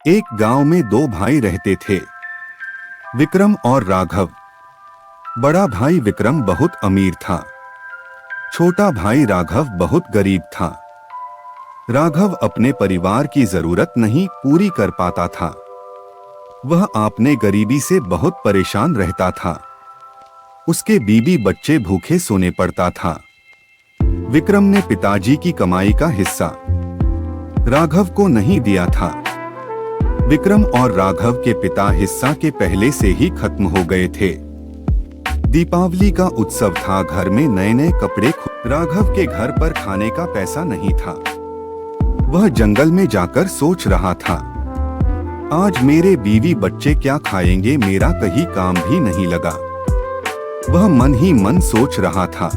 एक गांव में दो भाई रहते थे, विक्रम और राघव। बड़ा भाई विक्रम बहुत अमीर था, छोटा भाई राघव बहुत गरीब था। राघव अपने परिवार की जरूरत नहीं पूरी कर पाता था। वह अपने गरीबी से बहुत परेशान रहता था। उसके बीवी बच्चे भूखे सोने पड़ता था। विक्रम ने पिताजी की कमाई का हिस्सा राघव को नहीं दिया था। विक्रम और राघव के पिता हिस्सा के पहले से ही खत्म हो गए थे। दीपावली का उत्सव था, घर में नए नए कपड़े। राघव के घर पर खाने का पैसा नहीं था। वह जंगल में जाकर सोच रहा था, आज मेरे बीवी बच्चे क्या खाएंगे, मेरा कहीं काम भी नहीं लगा। वह मन ही मन सोच रहा था।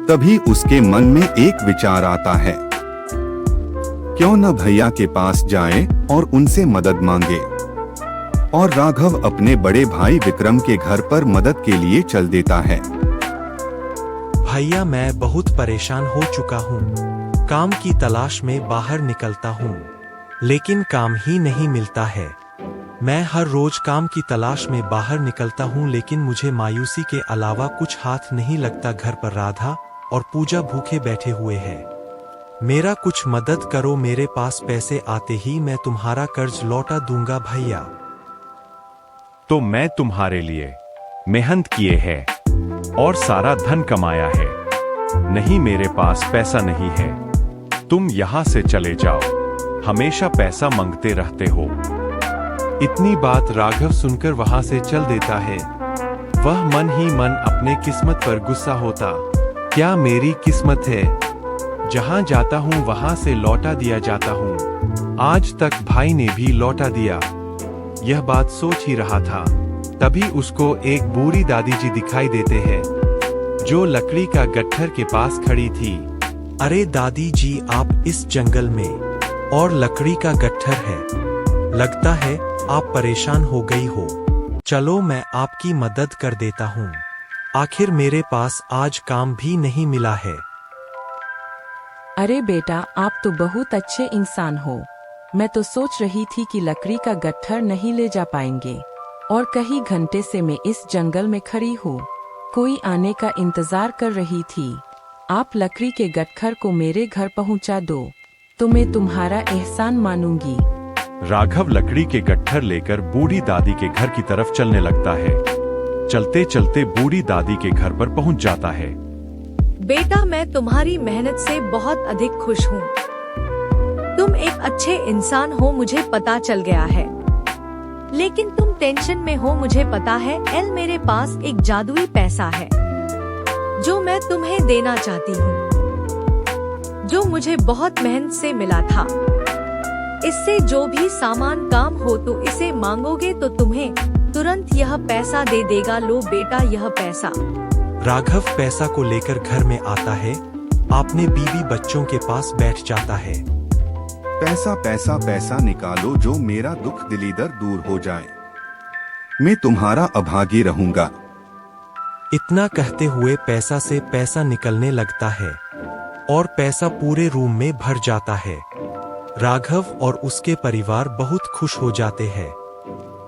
तभी उसके मन में एक विचार आता है, क्यों न भैया के पास जाएं और उनसे मदद मांगे। और राघव अपने बड़े भाई विक्रम के घर पर मदद के लिए चल देता है। भैया, मैं बहुत परेशान हो चुका हूँ। काम की तलाश में बाहर निकलता हूँ, लेकिन काम ही नहीं मिलता है। मैं हर रोज काम की तलाश में बाहर निकलता हूँ, लेकिन मुझे मायूसी के अलावा कुछ हाथ नहीं लगता। घर पर राधा और पूजा भूखे बैठे हुए हैं। मेरा कुछ मदद करो, मेरे पास पैसे आते ही मैं तुम्हारा कर्ज लौटा दूंगा भैया। तो मैं तुम्हारे लिए मेहनत किए हैं और सारा धन कमाया है। नहीं, मेरे पास पैसा नहीं है। तुम यहाँ से चले जाओ, हमेशा पैसा मांगते रहते हो। इतनी बात राघव सुनकर वहां से चल देता है। वह मन ही मन अपने किस्मत पर गुस्सा होता। क्या मेरी किस्मत है, जहां जाता हूं वहां से लौटा दिया जाता हूं। आज तक भाई ने भी लौटा दिया। यह बात सोच ही रहा था, तभी उसको एक बूढ़ी दादी जी दिखाई देते हैं, जो लकड़ी का गट्ठर के पास खड़ी थी। अरे दादी जी, आप इस जंगल में और लकड़ी का गट्ठर है। लगता है आप परेशान हो गई हो। चलो मैं आपकी मदद कर देता हूँ। आखिर मेरे पास आज काम भी नहीं मिला है। अरे बेटा, आप तो बहुत अच्छे इंसान हो। मैं तो सोच रही थी कि लकड़ी का गट्ठर नहीं ले जा पाएंगे, और कई घंटे से मैं इस जंगल में खड़ी हूँ, कोई आने का इंतजार कर रही थी। आप लकड़ी के गट्ठर को मेरे घर पहुँचा दो तो मैं तुम्हारा एहसान मानूंगी। राघव लकड़ी के गट्ठर लेकर बूढ़ी दादी के घर की तरफ चलने लगता है। चलते चलते बूढ़ी दादी के घर पर पहुँच जाता है। बेटा, मैं तुम्हारी मेहनत से बहुत अधिक खुश हूँ। तुम एक अच्छे इंसान हो, मुझे पता चल गया है। लेकिन तुम टेंशन में हो, मुझे पता है। मेरे पास एक जादुई पैसा है जो मैं तुम्हें देना चाहती हूँ, जो मुझे बहुत मेहनत से मिला था। इससे जो भी सामान काम हो तो इसे मांगोगे तो तुम्हें तुरंत यह पैसा दे देगा। लो बेटा, यह पैसा। राघव पैसा को लेकर घर में आता है, अपने बीवी बच्चों के पास बैठ जाता है। पैसा पैसा पैसा निकालो, जो मेरा दुख दिलीदर दूर हो जाए। मैं तुम्हारा अभागी रहूंगा। इतना कहते हुए पैसा से पैसा निकलने लगता है और पैसा पूरे रूम में भर जाता है। राघव और उसके परिवार बहुत खुश हो जाते हैं।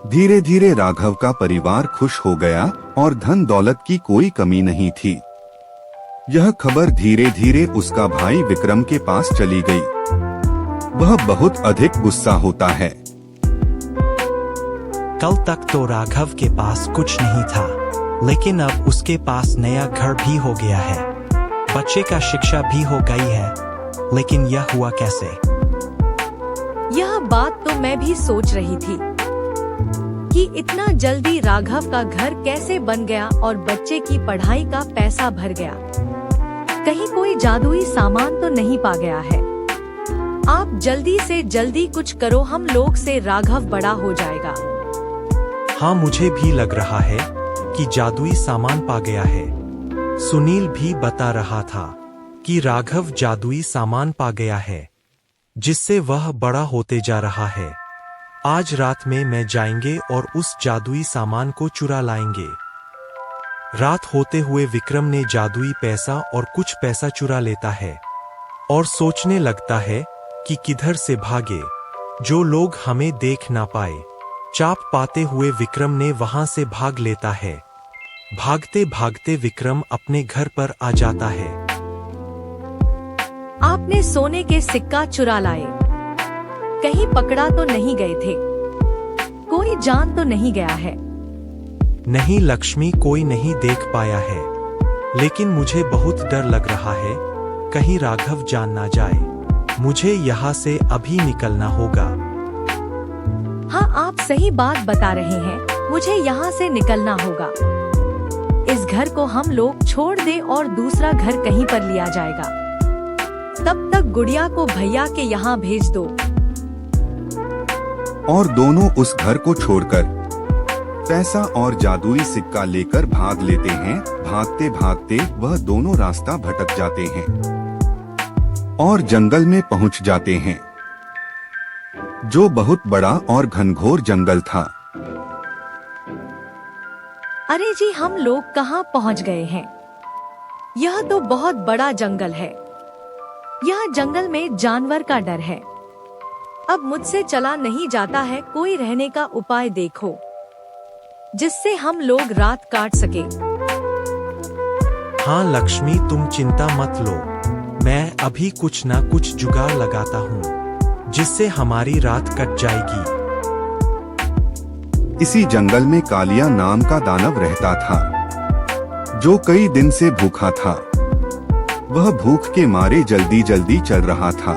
धीरे धीरे राघव का परिवार खुश हो गया और धन दौलत की कोई कमी नहीं थी। यह खबर धीरे धीरे उसका भाई विक्रम के पास चली गई। वह बहुत अधिक गुस्सा होता है। कल तक तो राघव के पास कुछ नहीं था, लेकिन अब उसके पास नया घर भी हो गया है, बच्चे का शिक्षा भी हो गई है। लेकिन यह हुआ कैसे? यह बात तो मैं भी सोच रही थी कि इतना जल्दी राघव का घर कैसे बन गया और बच्चे की पढ़ाई का पैसा भर गया। कहीं कोई जादुई सामान तो नहीं पा गया है। आप जल्दी से जल्दी कुछ करो, हम लोग से राघव बड़ा हो जाएगा। हाँ, मुझे भी लग रहा है कि जादुई सामान पा गया है। सुनील भी बता रहा था कि राघव जादुई सामान पा गया है, जिससे वह बड़ा होते जा रहा है। आज रात में मैं जाएंगे और उस जादुई सामान को चुरा लाएंगे। रात होते हुए विक्रम ने जादुई पैसा और कुछ पैसा चुरा लेता है और सोचने लगता है कि किधर से भागे। जो लोग हमें देख ना पाए। चाप पाते हुए विक्रम ने वहां से भाग लेता है। भागते भागते विक्रम अपने घर पर आ जाता है। आपने सोने के सिक्का चुरा लाए। कहीं पकड़ा तो नहीं गए थे? कोई जान तो नहीं गया है? नहीं लक्ष्मी, कोई नहीं देख पाया है, लेकिन मुझे बहुत डर लग रहा है। कहीं राघव जान ना जाए। मुझे यहाँ से अभी निकलना होगा। हाँ, आप सही बात बता रहे हैं। मुझे यहाँ से निकलना होगा। इस घर को हम लोग छोड़ दें और दूसरा घर कहीं पर लिया जाएगा। तब तक गुड़िया को भैया के यहाँ भेज दो। और दोनों उस घर को छोड़कर पैसा और जादुई सिक्का लेकर भाग लेते हैं। भागते भागते वह दोनों रास्ता भटक जाते हैं और जंगल में पहुंच जाते हैं, जो बहुत बड़ा और घनघोर जंगल था। अरे जी, हम लोग कहाँ पहुँच गए हैं? यह तो बहुत बड़ा जंगल है। यह जंगल में जानवर का डर है। अब मुझसे चला नहीं जाता है। कोई रहने का उपाय देखो जिससे हम लोग रात काट सके। हाँ लक्ष्मी, तुम चिंता मत लो। मैं अभी कुछ ना कुछ जुगाड़ लगाता हूँ जिससे हमारी रात कट जाएगी। इसी जंगल में कालिया नाम का दानव रहता था, जो कई दिन से भूखा था। वह भूख के मारे जल्दी जल्दी चल रहा था।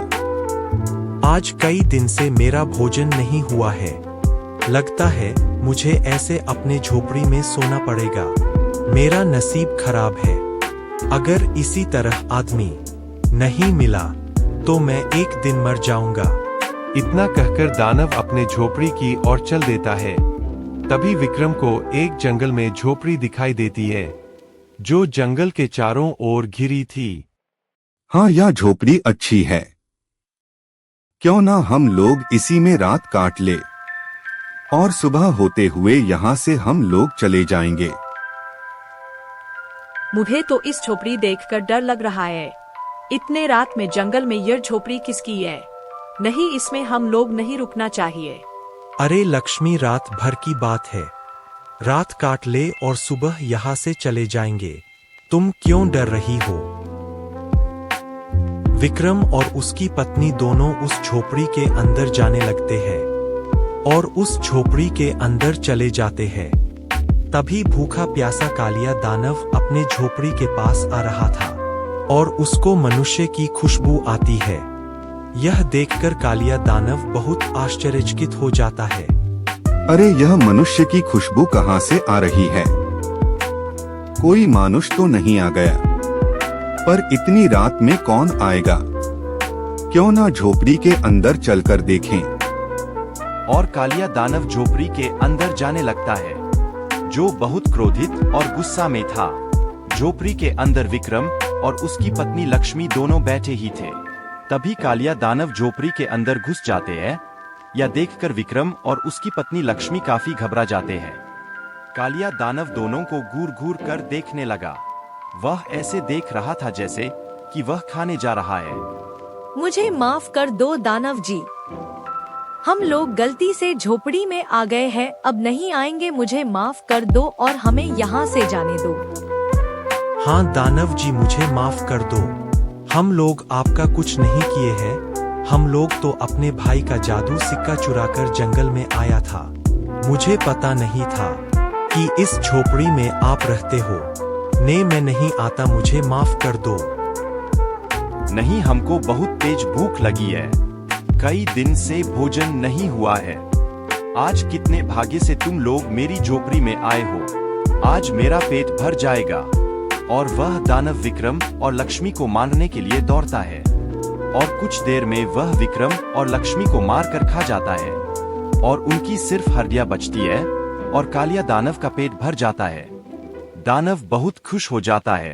आज कई दिन से मेरा भोजन नहीं हुआ है। लगता है मुझे ऐसे अपने झोपड़ी में सोना पड़ेगा। मेरा नसीब खराब है। अगर इसी तरह आदमी नहीं मिला तो मैं एक दिन मर जाऊंगा। इतना कहकर दानव अपने झोपड़ी की ओर चल देता है। तभी विक्रम को एक जंगल में झोपड़ी दिखाई देती है, जो जंगल के चारों ओर घिरी थी। हाँ, यह झोपड़ी अच्छी है। क्यों ना हम लोग इसी में रात काट ले और सुबह होते हुए यहाँ से हम लोग चले जाएंगे। मुझे तो इस झोपड़ी देखकर डर लग रहा है। इतने रात में जंगल में यह झोपड़ी किसकी है? नहीं, इसमें हम लोग नहीं रुकना चाहिए। अरे लक्ष्मी, रात भर की बात है। रात काट ले और सुबह यहाँ से चले जाएंगे। तुम क्यों डर रही हो? विक्रम और उसकी पत्नी दोनों उस झोपड़ी के अंदर जाने लगते हैं और उस झोपड़ी के अंदर चले जाते हैं। तभी भूखा प्यासा कालिया दानव अपने झोपड़ी के पास आ रहा था और उसको मनुष्य की खुशबू आती है। यह देखकर कालिया दानव बहुत आश्चर्यचकित हो जाता है। अरे, यह मनुष्य की खुशबू कहाँ से आ रही है? कोई मानुष तो नहीं आ गया? पर इतनी रात में कौन आएगा? क्यों ना झोपड़ी के अंदर चलकर देखें। और कालिया दानव झोपड़ी के अंदर जाने लगता है, जो बहुत क्रोधित और गुस्सा में था। झोपड़ी के अंदर विक्रम और उसकी पत्नी लक्ष्मी दोनों बैठे ही थे। तभी कालिया दानव झोपड़ी के अंदर घुस जाते हैं। यह देखकर विक्रम और उसकी पत्नी लक्ष्मी काफी घबरा जाते हैं। कालिया दानव दोनों को घूर घूर कर देखने लगा। वह ऐसे देख रहा था जैसे कि वह खाने जा रहा है। मुझे माफ कर दो दानव जी। हम लोग गलती से झोपड़ी में आ गए हैं। अब नहीं आएंगे। मुझे माफ कर दो और हमें यहाँ से जाने दो। हाँ दानव जी, मुझे माफ कर दो। हम लोग आपका कुछ नहीं किए हैं। हम लोग तो अपने भाई का जादू सिक्का चुराकर जंगल में आया था। मुझे पता नहीं था कि इस झोपड़ी में आप रहते हो। मैं नहीं आता। मुझे माफ कर दो। नहीं, हमको बहुत तेज भूख लगी है। कई दिन से भोजन नहीं हुआ है। आज कितने भाग्य से तुम लोग मेरी झोपड़ी में आए हो। आज मेरा पेट भर जाएगा। और वह दानव विक्रम और लक्ष्मी को मारने के लिए दौड़ता है और कुछ देर में वह विक्रम और लक्ष्मी को मारकर खा जाता है और उनकी सिर्फ हड्डियां बचती है और कालिया दानव का पेट भर जाता है। दानव बहुत खुश हो जाता है।